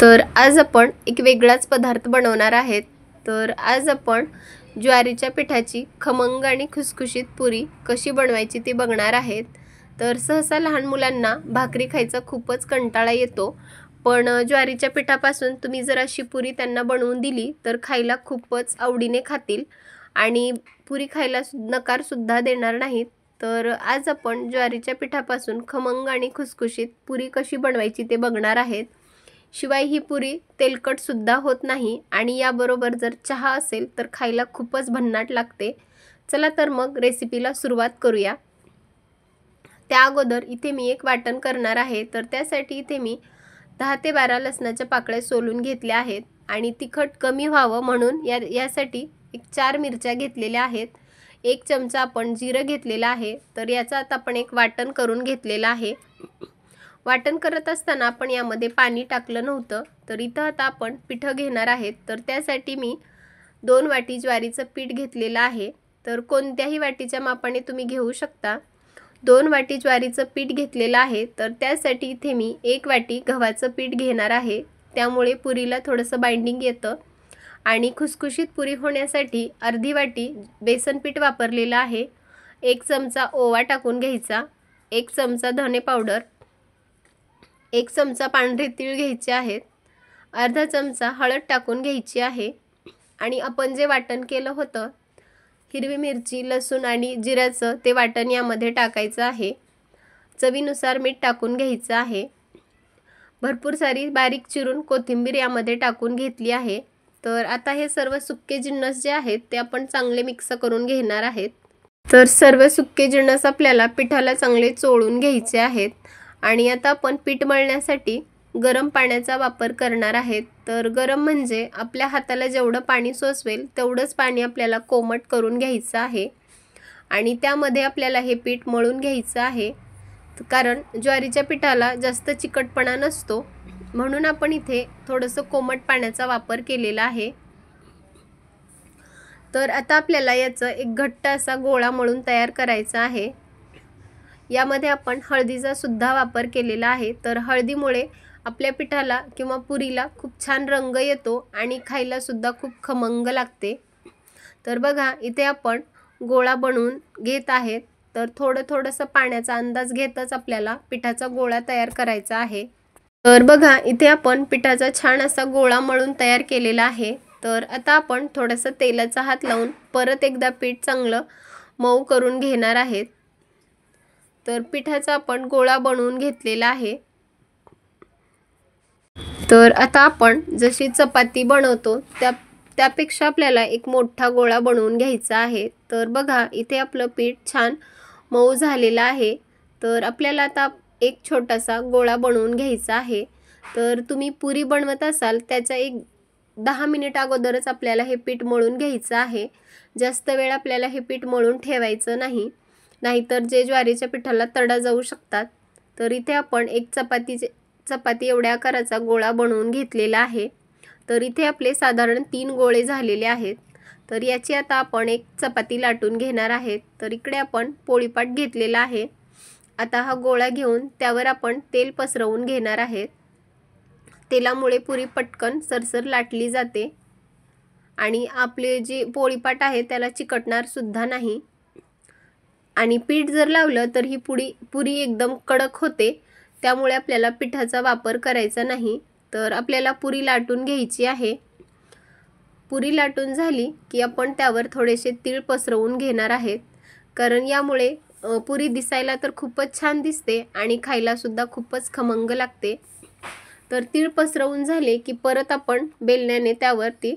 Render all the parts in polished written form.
तर आज आपण एक वेगळाच पदार्थ बनवणार आहेत। तर आज आपण ज्वारीच्या पिठाची खमंग आणि खुसखुशीत पुरी कशी बनवायची ते बघणार आहेत। तर सहसा लहान मुलांना भाकरी खायचा खूपच कंटाळा येतो, पण ज्वारीच्या पिठापासून तुम्ही जर अशी पुरी त्यांना बनवून दिली तर खायला खूपच आवडीने खातील आणि पुरी खायला नकार सुद्धा देणार नाहीत। तर आज आपण ज्वारीच्या पिठापासून खमंग आणि खुसखुशीत पुरी कशी बनवायची ते बघणार आहेत। शिवाय ही पुरी तेलकट सुद्धा होत नाही आणि याबरोबर जर चहा असेल तर खायला खूपच भन्नाट लागते। चला तर मग रेसिपीला सुरुवात करूया। त्या अगोदर इथे मी एक वाटण करणार आहे। तर त्यासाठी इथे मी 10 ते 12 लसणाच्या पाकळ्या सोलून घेतल्या आहेत आणि तिखट कमी व्हावं म्हणून यासाठी 4 मिरच्या घेतलेल्या आहेत। 1 चमचा आपण जिरं घेतलेला आहे। तर याचा आता आपण एक वाटण करून घेतलेला आहे। वाटण करत असताना आपण यामध्ये पाणी टाकलं नव्हतं। तर इथं आता आपण पीठ घेणार आहेत। तर त्यासाठी मी 2 वाटी ज्वारीचं पीठ घेतलेलं आहे। तर कोणत्याही वाटीच्या मापाने तुम्ही घेऊ शकता। 2 वाटी ज्वारीचं पीठ घेतलेलं आहे। तर त्यासाठी इथे मी 1 वाटी गव्हाचं पीठ घेणार आहे। त्यामुळे पुरीला थोडंसं बाइंडिंग येतं आणि खुसखुशीत पुरी होण्यासाठी अर्धी वाटी बेसन पीठ वापरलेलं आहे। 1 चमचा ओवा टाकून घ्यायचा, 1 चमचा धने पावडर, 1 चमचा पांढरे तीळ घ्यायचे आहेत, अर्धा चमचा हळद टाकून घ्यायची आहे आणि आपण जे वाटण केलं होतं हिरवी मिरची, लसूण आणि जिऱ्याचं ते वाटण यामध्ये टाकायचं आहे। चवीनुसार मीठ टाकून घ्यायचं आहे। भरपूर सारी बारीक चिरून कोथिंबीर यामध्ये टाकून घेतली आहे। तर आता हे सर्व सुक्के जिन्नस जे आहेत ते आपण चांगले मिक्स करून घेणार आहेत। तर सर्व सुक्के जिन्नस आपल्याला पिठाला चांगले चोळून घ्यायचे आहेत आणि आता आपण पीठ मळण्यासाठी गरम पाण्याचा वापर करणार आहेत। तर गरम म्हणजे आपल्या हाताला जेवढं पाणी सोसवेल तेवढंच पाणी आपल्याला कोमट करून घ्यायचं आहे आणि त्यामध्ये आपल्याला हे पीठ मळून घ्यायचं आहे। कारण ज्वारीच्या पिठाला जास्त चिकटपणा नसतो म्हणून आपण इथे थोडंसं कोमट पाण्याचा वापर केलेला आहे। तर आता आपल्याला याचा एक घट्ट असा गोळा मळून तयार करायचा आहे। यामध्ये आपण हळदीचा सुद्धा वापर केलेला आहे। तर हळदीमुळे आपल्या पिठाला किंवा पुरीला खूप छान रंग येतो आणि खायला सुद्धा खूप खमंग लागते। तर बघा इथे आपण गोळा बनवून घेत आहेत। तर थोडंसं पाण्याचा अंदाज घेतच आपल्याला पिठाचा गोळा तयार करायचा आहे। तर बघा इथे आपण पिठाचा छान असा गोळा मळून तयार केलेला आहे। तर आता आपण थोडंसं तेलाचा हात लावून परत एकदा पीठ चांगलं मऊ करून घेणार आहेत। तर पिठाचा आपण गोळा बनवून घेतलेला आहे। तर आता आपण जशी चपाती बनवतो त्यापेक्षा आपल्याला एक मोठा गोळा बनवून घ्यायचा आहे। तर बघा इथे आपलं पीठ छान मऊ झालेलं आहे। तर आपल्याला आता एक छोटासा गोळा बनवून घ्यायचा आहे। तर तुम्ही पुरी बनवत असाल त्याच्या एक 10 मिनिट अगोदरच आपल्याला हे पीठ मळून घ्यायचं आहे। जास्त वेळ आपल्याला हे पीठ मळून ठेवायचं नाही, नाहीतर जे ज्वारीच्या पिठाला तडा जाऊ शकतात। तर इथे आपण एक चपाती एवढ्या आकाराचा गोळा बनवून घेतलेला आहे। तर इथे आपले साधारण 3 गोळे झालेले आहेत। तर याची आता आपण एक चपाती लाटून घेणार आहेत। तर इकडे आपण पोळीपाट घेतलेला आहे। आता हा गोळा घेऊन त्यावर आपण तेल पसरवून घेणार आहेत। तेलामुळे पुरी पटकन सरसर लाटली जाते आणि आपले जी पोळीपाट आहे त्याला चिकटणार सुद्धा नाही आणि पीठ जर लावलं तर ही पुरी एकदम कडक होते। त्यामुळे आपल्याला पिठाचा वापर करायचा नाही। तर आपल्याला पुरी लाटून घ्यायची आहे। पुरी लाटून झाली की आपण त्यावर थोडेसे तीळ पसरवून घेणार आहेत, कारण यामुळे पुरी दिसायला तर खूपच छान दिसते आणि खायला सुद्धा खूपच खमंग लागते। तर तीळ पसरवून झाले की परत आपण बेलण्याने त्यावरती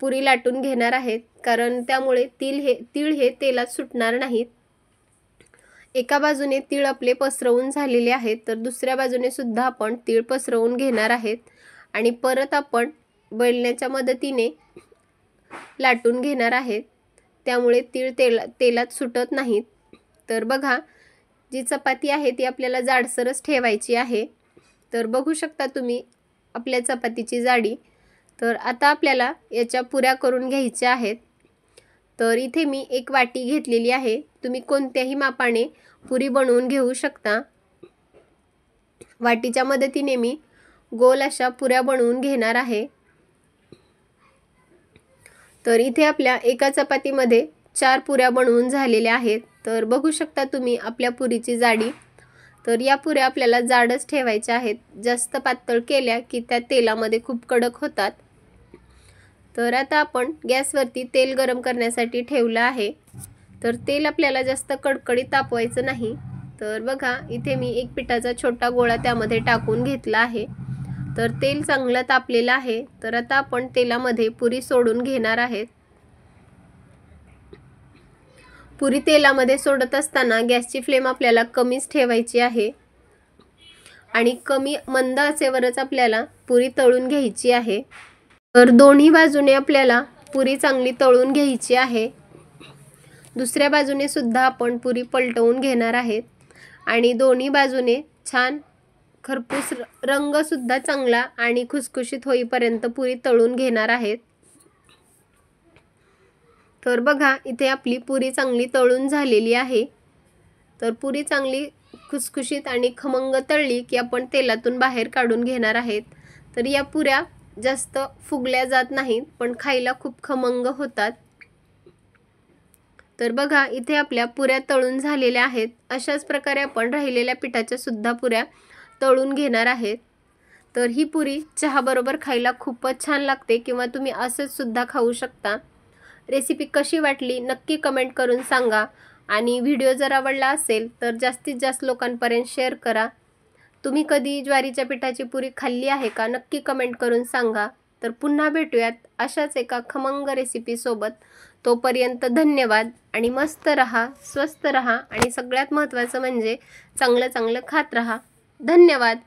पुरी लाटून घेणार आहेत, कारण त्यामुळे तीळ हे तेलात सुटणार नाहीत। एका बाजूने तीळ आपले पसरवून झालेले आहेत। तर दुसऱ्या बाजूने सुद्धा आपण तीळ पसरवून घेणार आहेत आणि परत आपण बेलण्याच्या मदतीने लाटून घेणार आहेत, त्यामुळे तीळ तेलात सुटत नाहीत। तर बघा जी चपाती आहे ती आपल्याला जाडसरच ठेवायची आहे। तर बघू शकता तुम्ही आपल्या चपातीची जाडी। तर आता आपल्याला याच्या पुऱ्या करून घ्यायच्या आहेत। तर इथे मी एक वाटी घेतलेली आहे। तुम्ही कोणत्याही मापाने पुरी बनवून घेऊ शकता। वाटीच्या मदतीने मी गोल अशा पुऱ्या बनवून घेणार आहे। तर इथे आपल्या एका चपातीमध्ये 4 पुऱ्या बनवून झालेल्या आहेत। तर बघू शकता तुम्ही आपल्या पुरीची जाडी। तर या पुऱ्या आपल्याला जाडच ठेवायच्या आहेत, जास्त पातळ केल्या की त्या तेलामध्ये खूप कडक होतात। तर आता आपण गॅसवरती तेल गरम करण्यासाठी ठेवलं आहे। तर तेल आपल्याला जास्त कडकडीत तापवायचं नाही। तर बघा इथे मी एक पिठाचा छोटा गोळा त्यामध्ये टाकून घेतला आहे। तर तेल चांगलं तापलेलं आहे। तर आता आपण तेलामध्ये पुरी सोडून घेणार आहेत। पुरी तेलामध्ये सोडत असताना गॅसची फ्लेम आपल्याला कमीच ठेवायची आहे आणि कमी मंद आचेवरच आपल्याला पुरी तळून घ्यायची आहे। तर दोन्ही बाजूने आपल्याला पुरी चांगली तळून घ्यायची आहे। दुसऱ्या बाजूने सुद्धा आपण पुरी पलटवून घेणार आहेत आणि दोन्ही बाजूने छान खरपूस रंग सुद्धा चांगला आणि खुसखुशीत होईपर्यंत पुरी तळून घेणार आहेत। तर बघा इथे आपली पुरी चांगली तळून झालेली आहे। तर पुरी चांगली खुसखुशीत आणि खमंग तळली की आपण तेलातून बाहेर काढून घेणार आहेत। तर या पुऱ्या जास्त फुगल्या जात नाहीत, पण खायला खूप खमंग होतात। तर बघा इथे आपल्या पुऱ्या तळून झालेल्या आहेत। अशाच प्रकारे आपण राहिलेल्या पिठाच्या सुद्धा पुऱ्या तळून घेणार आहेत। तर ही पुरी चहा बरोबर खायला खूपच छान लागते किंवा तुम्ही असंच सुद्धा खाऊ शकता। रेसिपी कशी वाटली नक्की कमेंट करून सांगा आणि व्हिडिओ जर आवडला असेल तर जास्तीत जास्त लोकांपर्यंत शेअर करा। तुम्ही कधी ज्वारीच्या पिठाची पुरी खाल्ली आहे का नक्की कमेंट करून सांगा। तर पुन्हा भेटूयात अशाच एका खमंग रेसिपी सोबत। तोपर्यंत धन्यवाद आणि मस्त रहा, स्वस्त रहा आणि सगळ्यात महत्त्वाचं म्हणजे चांगलं चांगलं खात रहा। धन्यवाद।